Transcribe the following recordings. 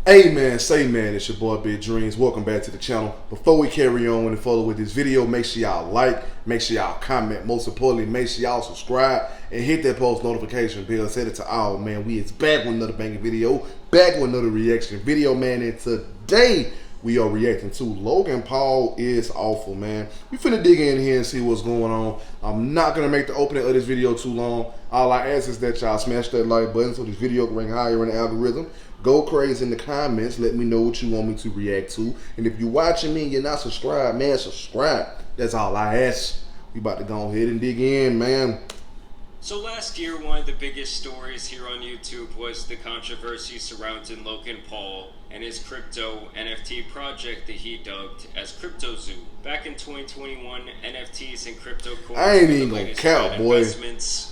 Hey man, say man, it's your boy Big Dreams. Welcome back to the channel. Before we carry on and follow with this video, make sure y'all like, make sure y'all comment. Most importantly, make sure y'all subscribe and hit that post notification bell. Set it to all, man. We is back with another banging video, back with another reaction video, man. And today we are reacting to Logan Paul is awful, man. We finna dig in here and see what's going on. I'm not gonna make the opening of this video too long. All I ask is that y'all smash that like button so this video can rank higher in the algorithm. Go crazy in the comments. Let me know what you want me to react to. And if you're watching me and you're not subscribed, man, subscribe. That's all I ask. We about to go ahead and dig in, man. So last year, one of the biggest stories here on YouTube was the controversy surrounding Logan Paul and his crypto NFT project that he dubbed as CryptoZoo. Back in 2021, NFTs and crypto coins I ain't even gonna count, boy.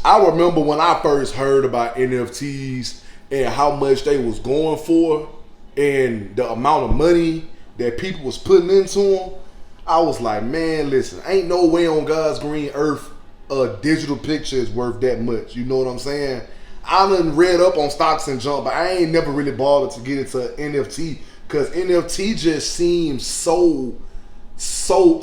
I remember when I first heard about NFTs and how much they was going for and the amount of money that people was putting into them. I was like, man, listen, ain't no way on God's green earth a digital picture is worth that much. You know what I'm saying? I done read up on stocks and junk, but I ain't never really bothered to get into NFT because NFT just seems so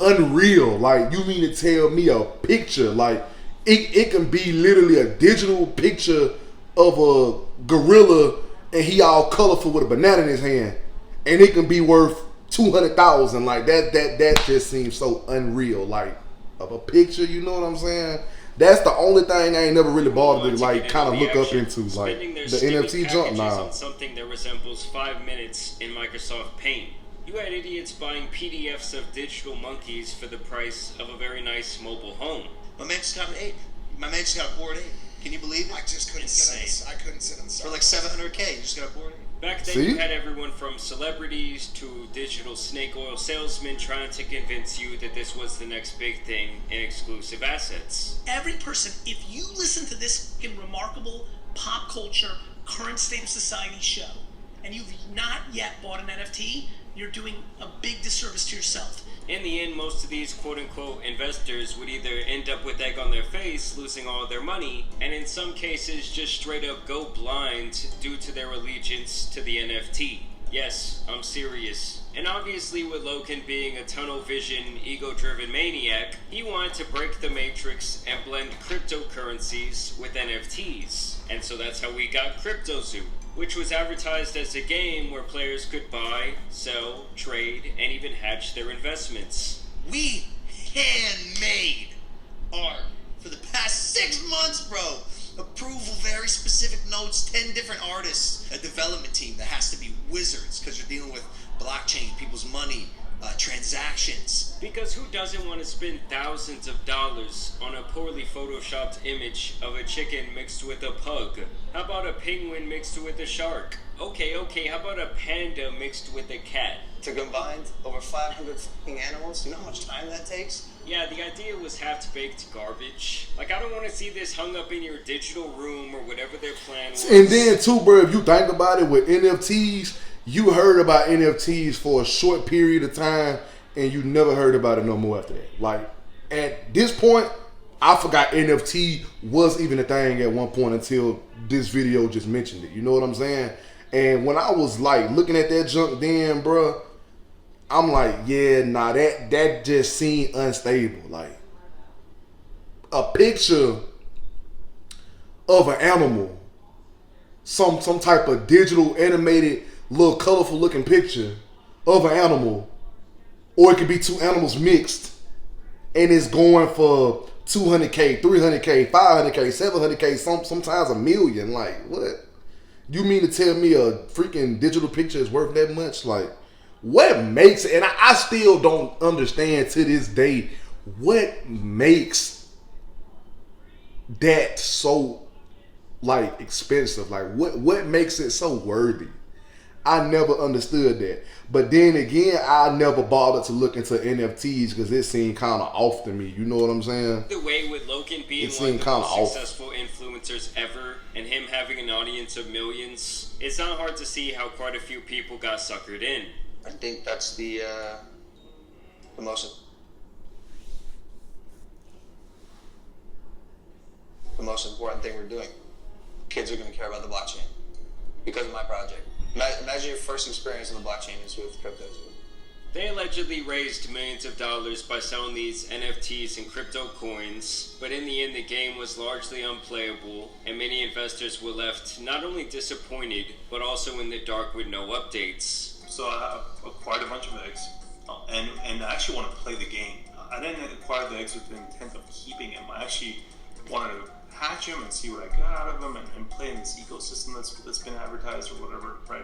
unreal. Like, you mean to tell me a picture, like it can be literally a digital picture of a gorilla and he all colorful with a banana in his hand and it can be worth 200,000. Like that just seems so unreal, like of a picture. You know what I'm saying? That's the only thing I ain't never really bothered to like kind of look up into, like the NFT junk. Nah, on something that resembles 5 minutes in Microsoft Paint. You had idiots buying PDFs of digital monkeys for the price of a very nice mobile home. My man just got an 8. My man just got a board 8. Can you believe it? I just couldn't sit on I couldn't sit on the side. For like $700K, you just got a board 8. Back then, you had everyone from celebrities to digital snake oil salesmen trying to convince you that this was the next big thing in exclusive assets. Every person, if you listen to this remarkable pop culture, current state of society show, and you've not yet bought an NFT, you're doing a big disservice to yourself. In the end, most of these quote-unquote investors would either end up with egg on their face, losing all their money, and in some cases just straight up go blind due to their allegiance to the NFT. Yes, I'm serious. And obviously with Logan being a tunnel vision, ego-driven maniac, he wanted to break the matrix and blend cryptocurrencies with NFTs. And so that's how we got CryptoZoo, which was advertised as a game where players could buy, sell, trade, and even hatch their investments. We handmade art for the past 6 months, bro. Approval, very specific notes, 10 different artists, a development team that has to be wizards because you're dealing with blockchain, people's money, transactions. Because who doesn't want to spend thousands of dollars on a poorly photoshopped image of a chicken mixed with a pug? How about a penguin mixed with a shark? Okay, how about a panda mixed with a cat? To combine over 500 fucking animals, you know how much time that takes? Yeah, the idea was half-baked garbage. Like, I don't want to see this hung up in your digital room or whatever their plan was. And then too, bro, if you think about it with NFTs, you heard about NFTs for a short period of time and you never heard about it no more after that. Like, at this point, I forgot NFT was even a thing at one point until this video just mentioned it. You know what I'm saying? And when I was like looking at that junk then, bro, I'm like, yeah, nah, that just seemed unstable. Like, a picture of an animal, some type of digital animated little colorful looking picture of an animal, or it could be two animals mixed, and it's going for 200K, 300K, 500K, 700K, sometimes a million. Like, what? You mean to tell me a freaking digital picture is worth that much? Like, what makes it? And I still don't understand to this day what makes that so like expensive. Like, what makes it so worthy? I never understood that. But then again, I never bothered to look into NFTs because it seemed kind of off to me. You know what I'm saying? The way with Logan being one of the most successful influencers ever and him having an audience of millions, it's not hard to see how quite a few people got suckered in. I think that's the most important thing we're doing. Kids are going to care about the blockchain because of my project. Imagine your first experience on the blockchain is with CryptoZoo. They allegedly raised millions of dollars by selling these NFTs and crypto coins, but in the end the game was largely unplayable, and many investors were left not only disappointed, but also in the dark with no updates. So I acquired a bunch of eggs, and I actually want to play the game. I didn't acquire the eggs with the intent of keeping them. I actually wanted to hatch them and see what I got out of them and play in this ecosystem that's been advertised or whatever, right?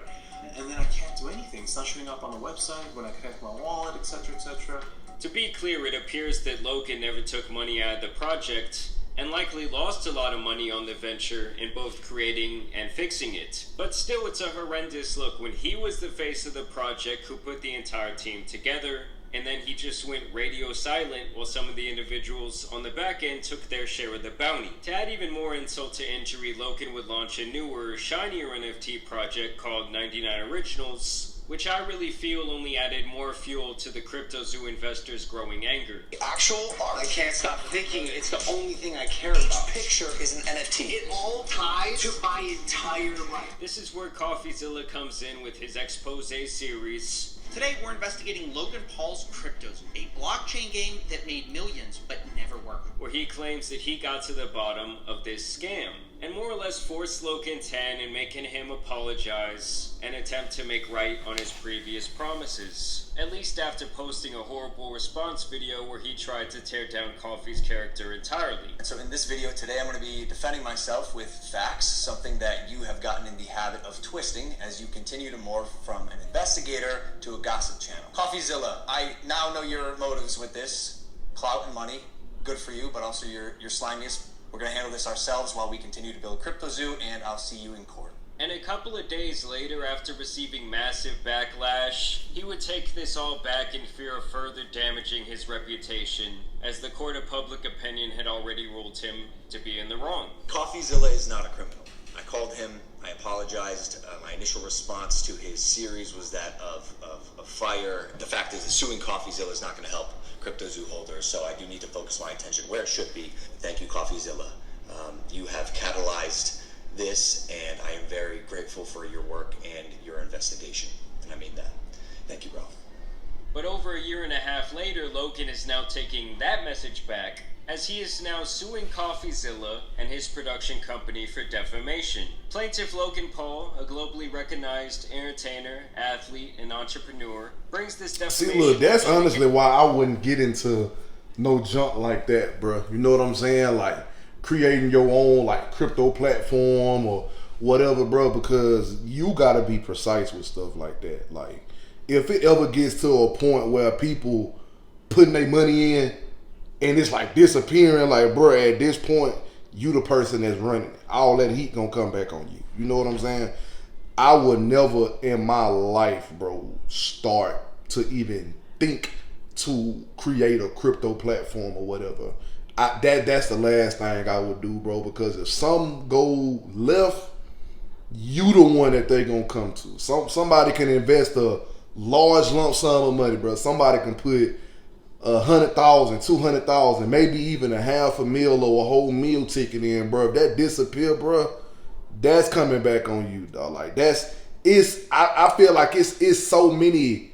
And then I can't do anything. It's not showing up on the website when I connect my wallet, etc., etc. To be clear, it appears that Logan never took money out of the project, and likely lost a lot of money on the venture in both creating and fixing it. But still, it's a horrendous look when he was the face of the project who put the entire team together, and then he just went radio silent while some of the individuals on the back end took their share of the bounty. To add even more insult to injury, Logan would launch a newer, shinier NFT project called 99 Originals, which I really feel only added more fuel to the CryptoZoo investors' growing anger. Actual art. I can't stop thinking it's the only thing I care Each about. picture is an NFT. It all ties to my entire life. This is where CoffeeZilla comes in with his expose series. Today we're investigating Logan Paul's CryptoZoo, a blockchain game that made millions but never worked. Where he claims that he got to the bottom of this scam, and more or less forced Logan's hand in making him apologize and attempt to make right on his previous promises. At least after posting a horrible response video where he tried to tear down Coffee's character entirely. So in this video today, I'm going to be defending myself with facts, something that you have gotten in the habit of twisting as you continue to morph from an investigator to a gossip channel. CoffeeZilla, I now know your motives with this. Clout and money, good for you, but also you're slimiest. We're going to handle this ourselves while we continue to build CryptoZoo, and I'll see you in court. And a couple of days later, after receiving massive backlash, he would take this all back in fear of further damaging his reputation, as the court of public opinion had already ruled him to be in the wrong. CoffeeZilla is not a criminal. I called him, I apologized. My initial response to his series was that of fire. The fact is that suing CoffeeZilla is not going to help CryptoZoo holders, so I do need to focus my attention where it should be. Thank you, CoffeeZilla. You have catalyzed this, and I am very grateful for your work and your investigation, and I mean that. Thank you, bro. But over a year and a half later, Logan is now taking that message back, as he is now suing CoffeeZilla and his production company for defamation. Plaintiff Logan Paul, a globally recognized entertainer, athlete, and entrepreneur, brings this defamation... See, look, that's honestly why I wouldn't get into no junk like that, bro. You know what I'm saying? Like, creating your own, like, crypto platform or whatever, bro, because you gotta be precise with stuff like that. Like, if it ever gets to a point where people putting their money in and it's like disappearing, like, bro, at this point, you the person that's running it. All that heat gonna come back on you. You know what I'm saying? I would never in my life, bro, start to even think to create a crypto platform or whatever. That's the last thing I would do, bro, because if something go left, you the one that they gonna come to. Somebody can invest a large lump sum of money, bro. Somebody can put 100,000, 200,000, maybe even $500,000 or a whole meal ticket in, bro. If that disappear, bro, that's coming back on you, dog. Like I feel like it's so many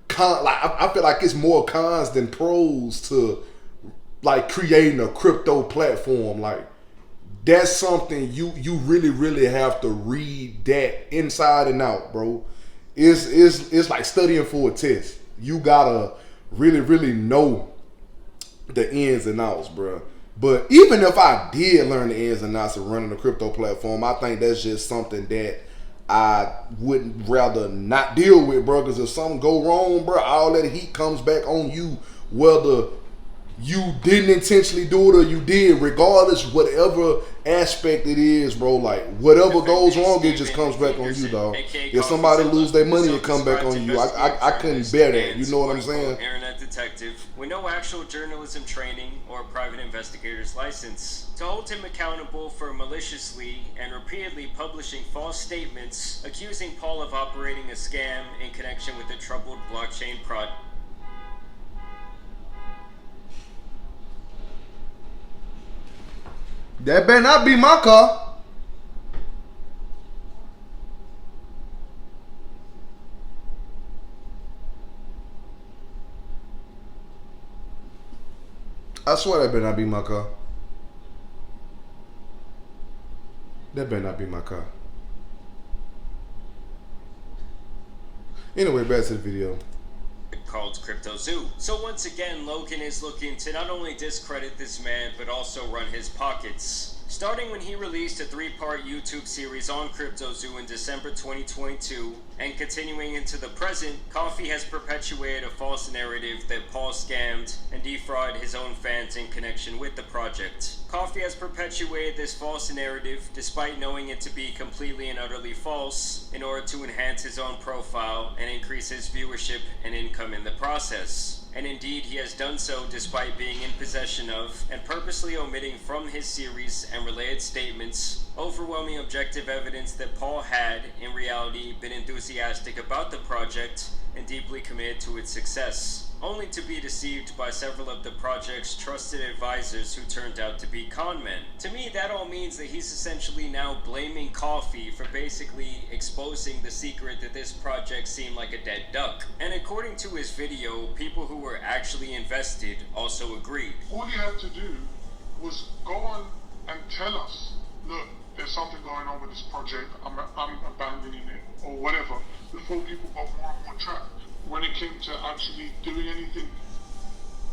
I feel like it's more cons than pros to like creating a crypto platform. Like, that's something you really, really have to read that inside and out, bro. It's like studying for a test. You gotta really, really know the ins and outs, bro. But even if I did learn the ins and outs of running a crypto platform, I think that's just something that I would rather not deal with, bro. Because if something go wrong, bro, all that heat comes back on you, whether you didn't intentionally do it or you did, regardless, whatever aspect it is, bro. Like, whatever goes wrong, it just comes back on you, dog. If somebody lose their money, it come back on you. I couldn't bear that. You know what I'm saying? Internet detective with no actual journalism training or private investigator's license to hold him accountable for maliciously and repeatedly publishing false statements accusing Paul of operating a scam in connection with the troubled blockchain project. That better not be my car. I swear that better not be my car. That better not be my car. Anyway, back to the video. Called CryptoZoo. So once again, Logan is looking to not only discredit this man, but also run his pockets. Starting when he released a 3-part YouTube series on CryptoZoo in December 2022, and continuing into the present, Coffee has perpetuated a false narrative that Paul scammed and defrauded his own fans in connection with the project. Coffee has perpetuated this false narrative, despite knowing it to be completely and utterly false, in order to enhance his own profile and increase his viewership and income in the process. And indeed, he has done so despite being in possession of, and purposely omitting from his series and related statements, overwhelming objective evidence that Paul had, in reality, been enthusiastic about the project and deeply committed to its success, only to be deceived by several of the project's trusted advisors who turned out to be con men. To me, that all means that he's essentially now blaming Coffee for basically exposing the secret that this project seemed like a dead duck. And according to his video, people who were actually invested also agreed. All you had to do was go on and tell us, look, there's something going on with this project, I'm abandoning it, or whatever, before people got more and more trapped. When it came to actually doing anything,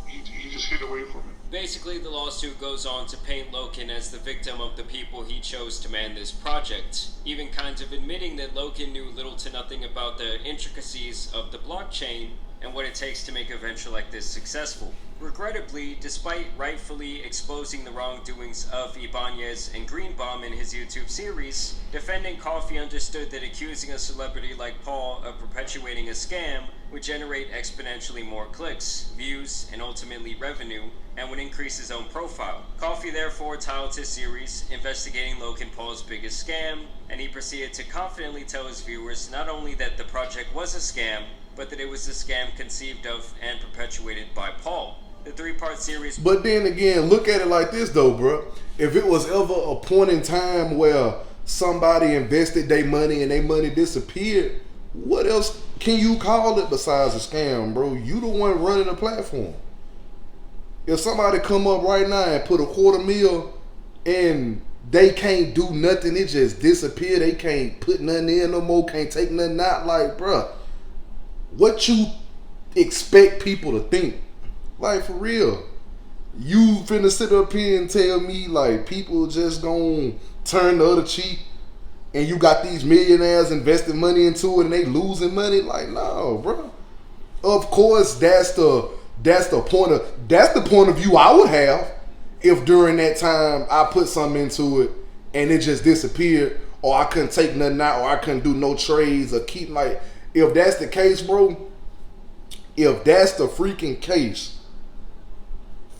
he just hid away from it. Basically, the lawsuit goes on to paint Logan as the victim of the people he chose to man this project, even kind of admitting that Logan knew little to nothing about the intricacies of the blockchain and what it takes to make a venture like this successful. Regrettably, despite rightfully exposing the wrongdoings of Ibanez and Greenbaum in his YouTube series, defendant Coffee understood that accusing a celebrity like Paul of perpetuating a scam would generate exponentially more clicks, views, and ultimately revenue, and would increase his own profile. Coffee therefore titled his series investigating Logan Paul's biggest scam, and he proceeded to confidently tell his viewers not only that the project was a scam, but that it was a scam conceived of and perpetuated by Paul. The 3-part series. But then again, look at it like this though, bro. If it was ever a point in time where somebody invested their money and their money disappeared, what else can you call it besides a scam, bro? You the one running the platform. If somebody come up right now and put $250,000 and they can't do nothing, it just disappear, they can't put nothing in no more, can't take nothing out, like, bro, what you expect people to think? Like, for real, you finna sit up here and tell me like people just gonna turn the other cheek and you got these millionaires investing money into it and they losing money? Like, no, bro. Of course, that's the point of view I would have if during that time I put something into it and it just disappeared, or I couldn't take nothing out, or I couldn't do no trades or keep, like, if that's the case, bro, if that's the freaking case,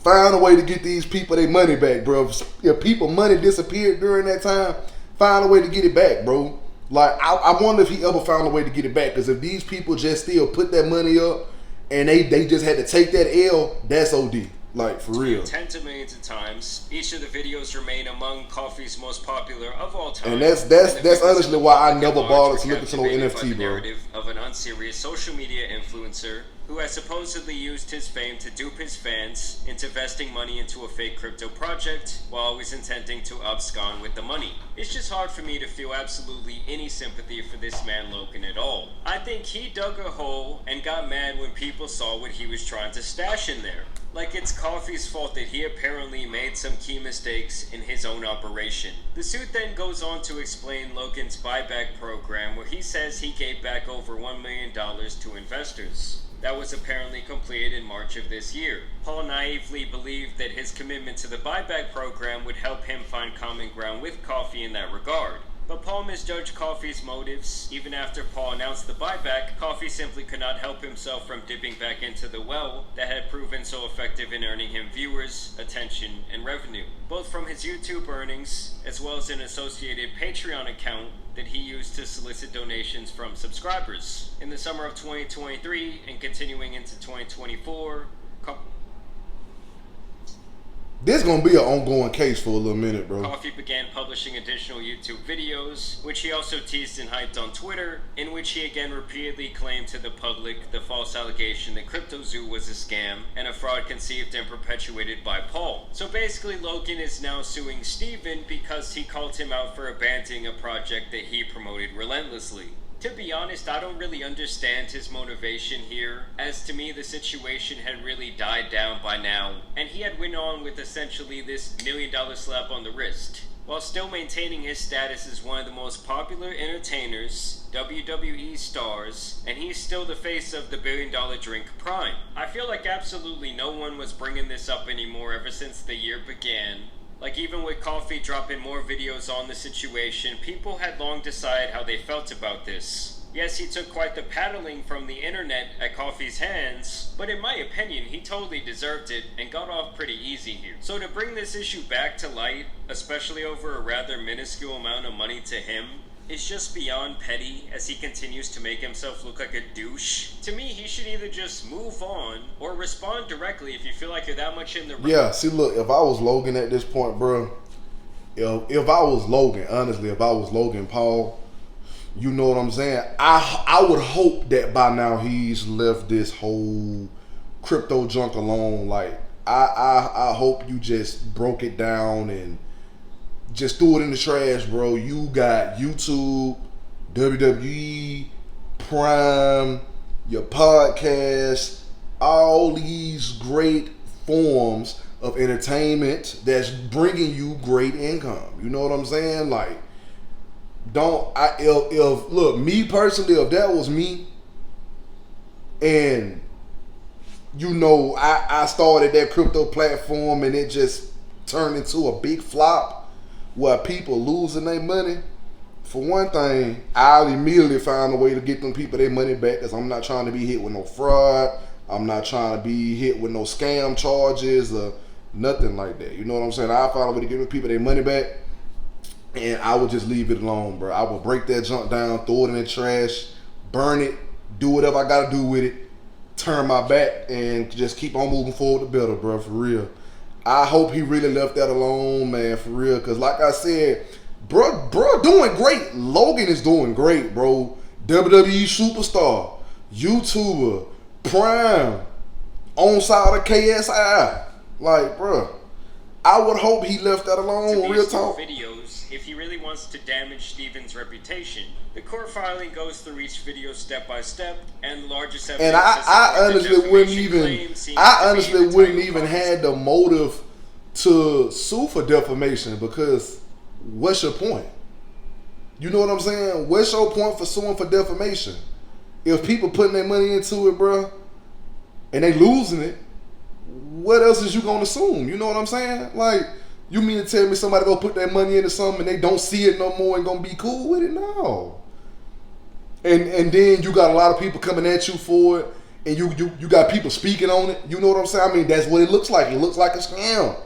find a way to get these people their money back, bro. If people money disappeared during that time, find a way to get it back, bro. Like, I wonder if he ever found a way to get it back, because if these people just still put that money up and they just had to take that L, that's OD. Like, for real. Tens of millions of times. Each of the videos remain among Coffee's most popular of all time. And that's honestly why I never bothered to look into no NFT, bro. Narrative of an unserious social media influencer who has supposedly used his fame to dupe his fans into investing money into a fake crypto project while always intending to abscond with the money. It's just hard for me to feel absolutely any sympathy for this man Logan at all. I think he dug a hole and got mad when people saw what he was trying to stash in there. Like it's Coffee's fault that he apparently made some key mistakes in his own operation. The suit then goes on to explain Logan's buyback program, where he says he gave back over $1 million to investors. That was apparently completed in March of this year. Paul naively believed that his commitment to the buyback program would help him find common ground with Coffee in that regard. But Paul misjudged Coffee's motives. Even after Paul announced the buyback, Coffee simply could not help himself from dipping back into the well that had proven so effective in earning him viewers, attention, and revenue, both from his YouTube earnings as well as an associated Patreon account that he used to solicit donations from subscribers. In the summer of 2023 and continuing into 2024, This gonna be an ongoing case for a little minute, bro. Coffee began publishing additional YouTube videos, which he also teased and hyped on Twitter, in which he again repeatedly claimed to the public the false allegation that CryptoZoo was a scam and a fraud conceived and perpetuated by Paul. So basically, Logan is now suing Steven because he called him out for abandoning a project that he promoted relentlessly. To be honest, I don't really understand his motivation here, as to me the situation had really died down by now, and he had went on with essentially this $1 million slap on the wrist, while still maintaining his status as one of the most popular entertainers, WWE stars, and he's still the face of the $1 billion drink Prime. I feel like absolutely no one was bringing this up anymore ever since the year began. Like, even with Coffee dropping more videos on the situation, people had long decided how they felt about this. Yes, he took quite the paddling from the internet at Coffee's hands, but in my opinion, he totally deserved it and got off pretty easy here. So to bring this issue back to light, especially over a rather minuscule amount of money to him, is just beyond petty as he continues to make himself look like a douche. To me, he should either just move on or respond directly if you feel like you're that much in the... Yeah, see, look, if I was Logan at this point, bro, if I was Logan, honestly, if I was Logan Paul, you know what I'm saying? I would hope that by now he's left this whole crypto junk alone. Like, I hope you just broke it down and just threw it in the trash, bro. You got YouTube, WWE, Prime, your podcast, all these great forms of entertainment that's bringing you great income. You know what I'm saying? Like, look, me personally, if that was me, and you know, I started that crypto platform and it just turned into a big flop where people losing their money, for one thing, I'll immediately find a way to get them people their money back, because I'm not trying to be hit with no fraud. I'm not trying to be hit with no scam charges or nothing like that. You know what I'm saying? I'll find a way to get them people their money back, and I would just leave it alone, bro. I would break that junk down, throw it in the trash, burn it, do whatever I got to do with it, turn my back, and just keep on moving forward to better, bro, for real. I hope he really left that alone, man, for real. Because like I said, bro doing great. Logan is doing great, bro. WWE superstar, YouTuber, Prime, on side of KSI. Like, bro, I would hope he left that alone, real talk. Videos, if he really wants to damage Steven's reputation. The court filing goes through each video step by step, and the largest evidence. And I honestly wouldn't even had the motive to sue for defamation, because what's your point? You know what I'm saying? What's your point for suing for defamation? If people putting their money into it, bro, and they losing it, what else is you gonna assume? You know what I'm saying? Like, you mean to tell me somebody go put their money into something and they don't see it no more and gonna be cool with it? No. And then you got a lot of people coming at you for it, and you got people speaking on it. You know what I'm saying? I mean, that's what it looks like. It looks like a scam.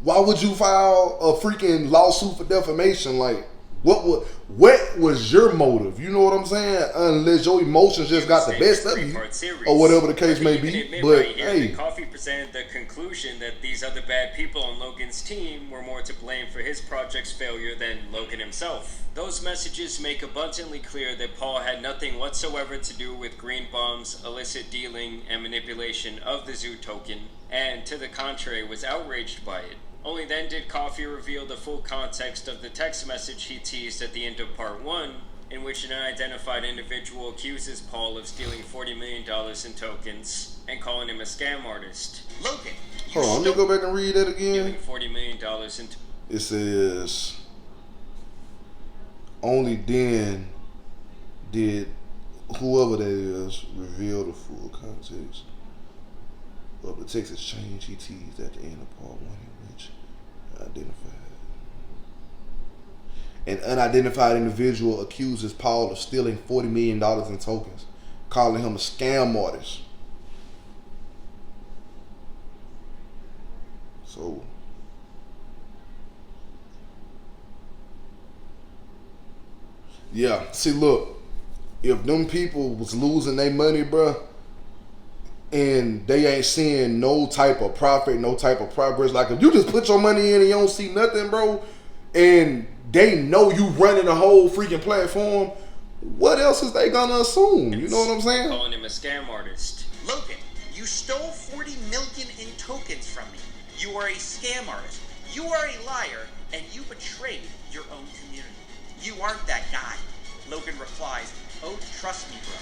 Why would you file a freaking lawsuit for defamation? Like, what was your motive? You know what I'm saying? Unless your emotions just got the best of you, or whatever the case may be. But hey, Coffee presented the conclusion that these other bad people on Logan's team were more to blame for his project's failure than Logan himself. Those messages make abundantly clear that Paul had nothing whatsoever to do with Greenbaum's illicit dealing and manipulation of the Zoo token, and to the contrary was outraged by it. Only then did Coffee reveal the full context of the text message he teased at the end of part 1, in which an unidentified individual accuses Paul of stealing $40 million in tokens and calling him a scam artist. Logan, hold on, let me go back and read that Stealing again. $40 million in It says, only then did whoever that is reveal the full context of the text exchange he teased at the end of part 1, in which an unidentified individual accuses Paul of stealing $40 million in tokens, calling him a scam artist. So, yeah, see, look, if them people was losing their money, bruh, and they ain't seeing no type of profit, no type of progress. Like, if you just put your money in and you don't see nothing, bro, and they know you running a whole freaking platform, what else is they gonna assume? You know what I'm saying? Calling him a scam artist. Logan, you stole 40 million in tokens from me. You are a scam artist. You are a liar, and you betrayed your own community. You aren't that guy. Logan replies, oh, trust me, bro.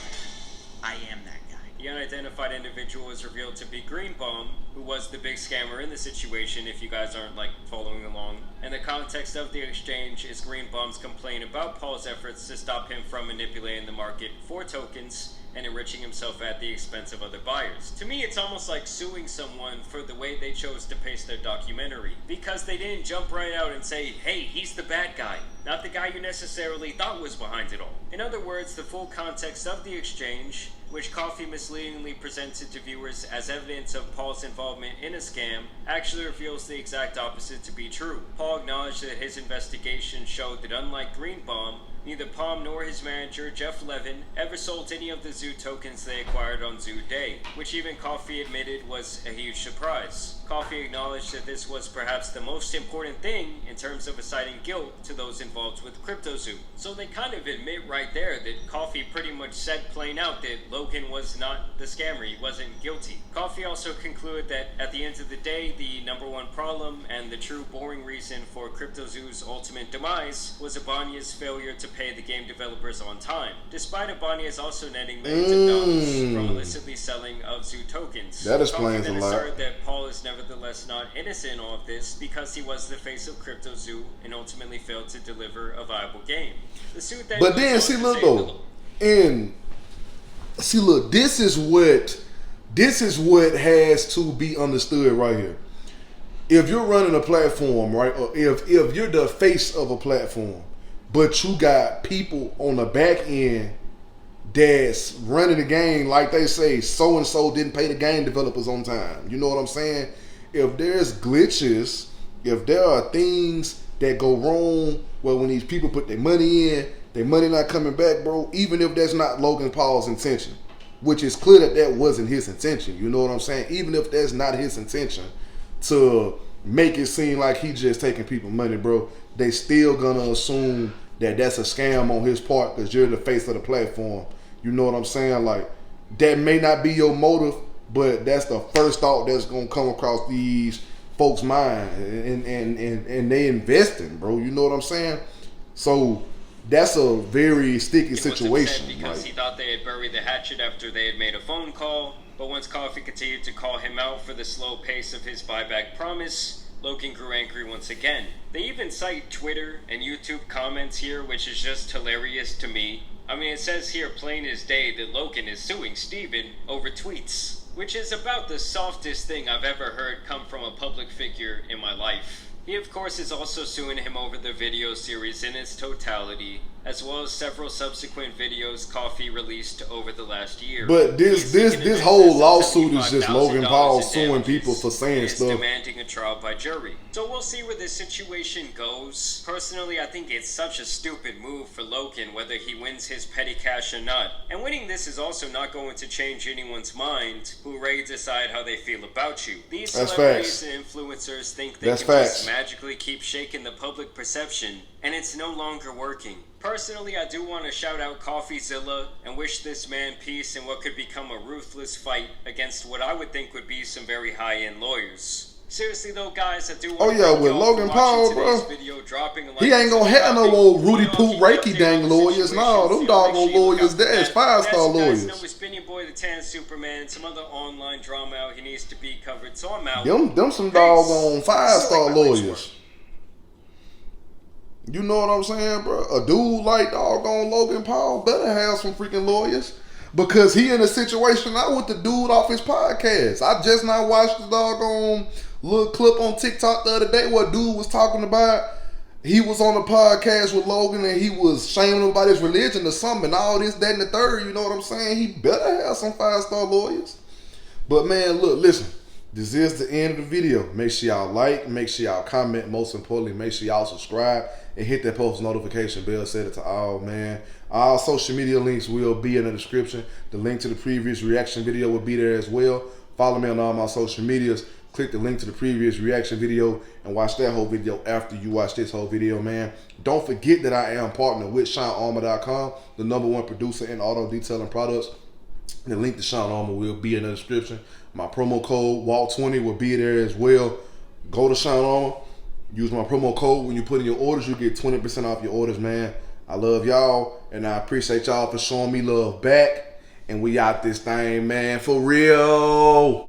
I am that guy. The unidentified individual was revealed to be Greenbaum, who was the big scammer in the situation, if you guys aren't, like, following along. And the context of the exchange is Greenbaum's complaint about Paul's efforts to stop him from manipulating the market for tokens and enriching himself at the expense of other buyers. To me, it's almost like suing someone for the way they chose to pace their documentary, because they didn't jump right out and say, hey, he's the bad guy, not the guy you necessarily thought was behind it all. In other words, the full context of the exchange, which Coffee misleadingly presented to viewers as evidence of Paul's involvement in a scam, actually reveals the exact opposite to be true. Paul acknowledged that his investigation showed that unlike Greenbaum, neither Palm nor his manager, Jeff Levin, ever sold any of the Zoo tokens they acquired on Zoo Day, which even Coffee admitted was a huge surprise. Coffee acknowledged that this was perhaps the most important thing in terms of assigning guilt to those involved with CryptoZoo. So they kind of admit right there that Coffee pretty much said plain out that Logan was not the scammer, he wasn't guilty. Coffee also concluded that at the end of the day, the number one problem and the true boring reason for CryptoZoo's ultimate demise was Abania's failure to pay the game developers on time, despite Abania's also netting millions of dollars from illicitly selling of Zoo tokens. That explains Coffee a then lot. asserted that Paul is nevertheless not innocent in all of this because he was the face of CryptoZoo and ultimately failed to deliver a viable game. The suit then But goes then on see, to look say though, and see, look, this is what has to be understood right here. If you're running a platform, right, or if you're the face of a platform, but you got people on the back end that's running the game, like they say, so and so didn't pay the game developers on time. You know what I'm saying? If there's glitches, if there are things that go wrong, well, when these people put their money in, their money not coming back, bro, even if that's not Logan Paul's intention, which is clear that that wasn't his intention, you know what I'm saying? Even if that's not his intention to make it seem like he just taking people money, bro, they still gonna assume that that's a scam on his part because you're the face of the platform. You know what I'm saying? Like, that may not be your motive, but that's the first thought that's gonna come across these folks' mind, and they investing, bro. You know what I'm saying? So that's a very sticky situation. Because he thought they had buried the hatchet after they had made a phone call, but once Coffee continued to call him out for the slow pace of his buyback promise, Logan grew angry once again. They even cite Twitter and YouTube comments here, which is just hilarious to me. I mean, it says here plain as day that Logan is suing Steven over tweets, which is about the softest thing I've ever heard come from a public figure in my life. He, of course, is also suing him over the video series in its totality, as well as several subsequent videos Coffee released over the last year. But this whole lawsuit is just Logan Paul suing people for saying stuff. Demanding a trial by jury. So we'll see where this situation goes. Personally, I think it's such a stupid move for Logan, whether he wins his petty cash or not. And winning this is also not going to change anyone's mind who ready to decide how they feel about you. These celebrities and influencers think they can just magically keep shaking the public perception, and it's no longer working. Personally, I do want to shout out CoffeeZilla and wish this man peace in what could become a ruthless fight against what I would think would be some very high-end lawyers. Seriously though, guys, I do want to with Logan Paul, bro, he ain't gonna have no old Rudy Poop Reiki dang lawyers. No, them doggone lawyers there is 5-star lawyers. It's been your boy, the Tan Superman, some other online drama out he needs to be covered, so I'm out. Them some doggone 5-star lawyers. You know what I'm saying, bro? A dude like doggone Logan Paul better have some freaking lawyers, because he in a situation now with the dude off his podcast. I just now watched the doggone little clip on TikTok the other day where dude was talking about he was on a podcast with Logan and he was shaming him about his religion or something and all this, that, and the third. You know what I'm saying? He better have some 5-star lawyers. But man, look, listen. This is the end of the video. Make sure y'all like, make sure y'all comment, most importantly, make sure y'all subscribe and hit that post notification bell. Set it to all, man. All social media links will be in the description. The link to the previous reaction video will be there as well. Follow me on all my social medias. Click the link to the previous reaction video and watch that whole video after you watch this whole video, man. Don't forget that I am partnered with SeanArmour.com, the #1 producer in auto detailing products. The link to Sean Armour will be in the description. My promo code WALT20 will be there as well. Go to Sean Armour. Use my promo code. When you put in your orders, you get 20% off your orders, man. I love y'all, and I appreciate y'all for showing me love back. And we out this thing, man, for real.